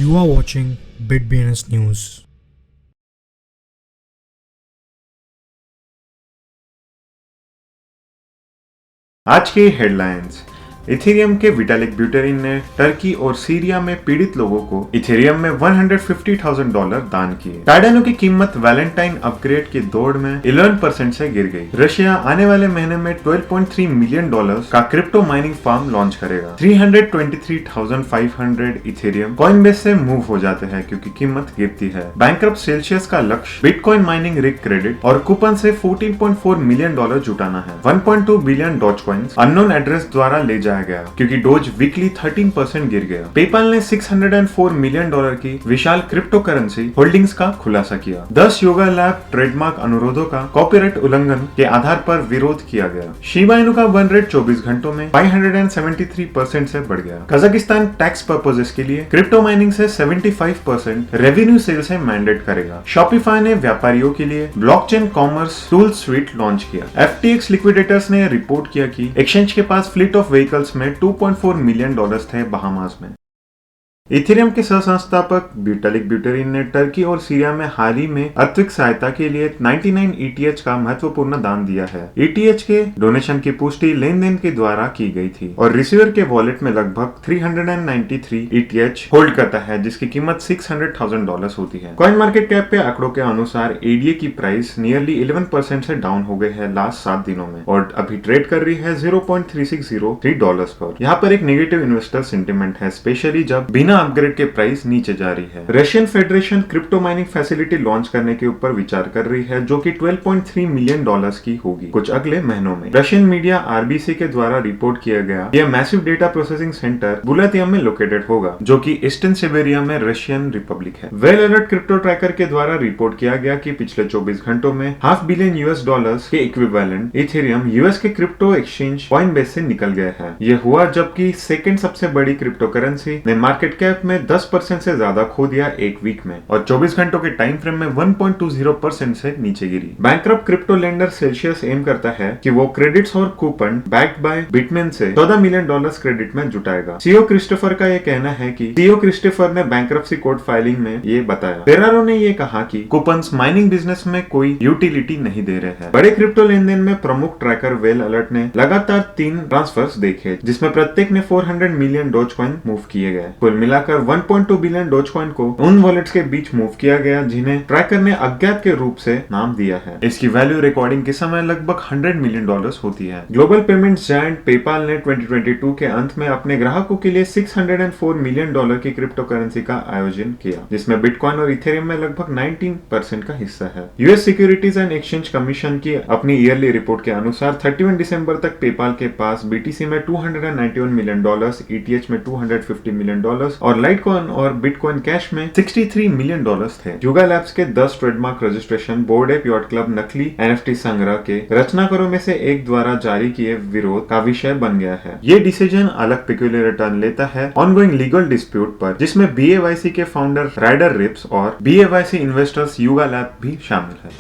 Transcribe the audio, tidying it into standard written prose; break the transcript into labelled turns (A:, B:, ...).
A: You are watching BitBNS News.
B: आज के headlines. Ethereum के विटालिक ब्यूटेरिन ने टर्की और सीरिया में पीड़ित लोगों को इथेरियम में $150,000 दान किए। कार्डानो की कीमत वैलेंटाइन अपग्रेड की दौड़ में 11% से गिर गई। रशिया आने वाले महीने में $12.3 मिलियन का क्रिप्टो माइनिंग फार्म लॉन्च करेगा। 323,500 इथेरियम कॉइनबेस से मूव हो जाते हैं क्योंकि कीमत गिरती है। बैंकरप्ट सेल्सियस का लक्ष्य बिटकॉइन माइनिंग रिग क्रेडिट और कूपन से $14.4 मिलियन जुटाना है। 1.2 billion Doge coins unknown address द्वारा ले गया क्योंकि डोज वीकली 13% गिर गया। पेपाल ने $604 मिलियन की विशाल क्रिप्टो करेंसी होल्डिंग्स का खुलासा किया। 10 योगा लैब ट्रेडमार्क अनुरोधों का कॉपीराइट उल्लंघन के आधार पर विरोध किया गया। शिबा इनु का बर्न रेट 24 घंटों में 573% से बढ़ गया। कजाकिस्तान टैक्स पर्पसेस के लिए क्रिप्टो माइनिंग से 75% रेवेन्यू सेल से मैंडेट करेगा। शॉपिफाई ने व्यापारियों के लिए blockchain commerce tool sweet launch किया। FTX लिक्विडेटर्स ने रिपोर्ट किया कि एक्सचेंज के पास फ्लीट ऑफ व्हीकल्स में $2.4 मिलियन थे बहामास में। इथेरियम के सह-संस्थापक विटालिक ब्यूटेरिन ने टर्की और सीरिया में हाल ही में आर्थिक सहायता के लिए 99 ETH का महत्वपूर्ण दान दिया है। ETH के डोनेशन की पुष्टि लेन देन के द्वारा की गई थी और रिसीवर के वॉलेट में लगभग 393 ETH होल्ड करता है, जिसकी कीमत $600,000 होती है। कॉइन मार्केट कैप के आंकड़ों के अनुसार ADA की प्राइस नियरली 11% से डाउन हो गई है लास्ट 7 दिनों में और अभी ट्रेड कर रही है $0.3603 पर। यहाँ पर एक नेगेटिव इन्वेस्टर सेंटिमेंट है, स्पेशली जब बिना अपग्रेड के प्राइस नीचे जा रही है। Russian federation crypto mining facility launch करने के ऊपर विचार कर रही है, जो कि $12.3 मिलियन की होगी कुछ अगले महीनों में। रशियन मीडिया RBC के द्वारा रिपोर्ट किया गया यह मैसिव डेटा प्रोसेसिंग सेंटर बुलातिया में लोकेटेड होगा, जो कि ईस्टर्न सिबेरिया में रशियन रिपब्लिक है। वेल अलर्ट क्रिप्टो ट्रैकर के द्वारा रिपोर्ट किया गया कि पिछले 24 घंटों में $500 बिलियन के इक्विवेलेंट इथेरियम US के क्रिप्टो एक्सचेंज कॉइनबेस से निकल गया है। यह हुआ जबकि सेकंड सबसे बड़ी क्रिप्टो करेंसी ने मार्केट कैप में 10% से ज्यादा खो दिया एक वीक में और 24 घंटों के टाइम फ्रेम में 1.20% से नीचे गिरी। बैंकरप्ट क्रिप्टो लेंडर सेल्सियस एम करता है कि वो क्रेडिट्स और कूपन बैक्ड बाय बिटमेन से $14 मिलियन क्रेडिट में जुटाएगा। सीईओ क्रिस्टोफर का ये कहना है कि सीईओ क्रिस्टोफर ने बैंकरप्सी कोर्ट फाइलिंग में ये बताया। फेरारो ने ये कहा कि कूपन्स माइनिंग बिजनेस में कोई यूटिलिटी नहीं दे रहे हैं। बड़े क्रिप्टो लेन देन में प्रमुख ट्रैकर वेल अलर्ट ने लगातार 3 ट्रांसफर्स देखे, जिसमें प्रत्येक ने 400 मिलियन डॉज कॉइन मूव किए गए। कुल मिलाकर 1.2 बिलियन डॉज कॉइन को उन वॉलेट्स के बीच मूव किया गया जिन्हें ट्रैकर ने अज्ञात के रूप से नाम दिया है। इसकी वैल्यू रिकॉर्डिंग के समय लगभग $100 मिलियन होती है। ग्लोबल पेमेंट्स जायंट पेपाल ने 2022 के अंत में अपने ग्राहकों के लिए $604 मिलियन की क्रिप्टो करेंसी का आयोजन किया, जिसमें बिटकॉइन और इथेरियम में लगभग 19% का हिस्सा है। US securities and exchange commission की अपनी ईयरली रिपोर्ट के अनुसार 31 दिसंबर तक पेपाल के पास BTC में $291 मिलियन, ETH में $250 मिलियन और लाइटकॉइन और बिटकॉइन कैश में $63 मिलियन थे। युगा लैब्स के 10 trademark registration Bored Ape Yacht Club नकली NFT संग्रह के रचनाकारों में से एक द्वारा जारी किए विरोध का विषय बन गया है। ये डिसीजन अलग पेक्यूलियर रिटर्न लेता है ऑनगोइंग लीगल डिस्प्यूट पर, जिसमें BAYC के फाउंडर राइडर रिप्स और BAYC इन्वेस्टर्स युगा लैब भी शामिल है।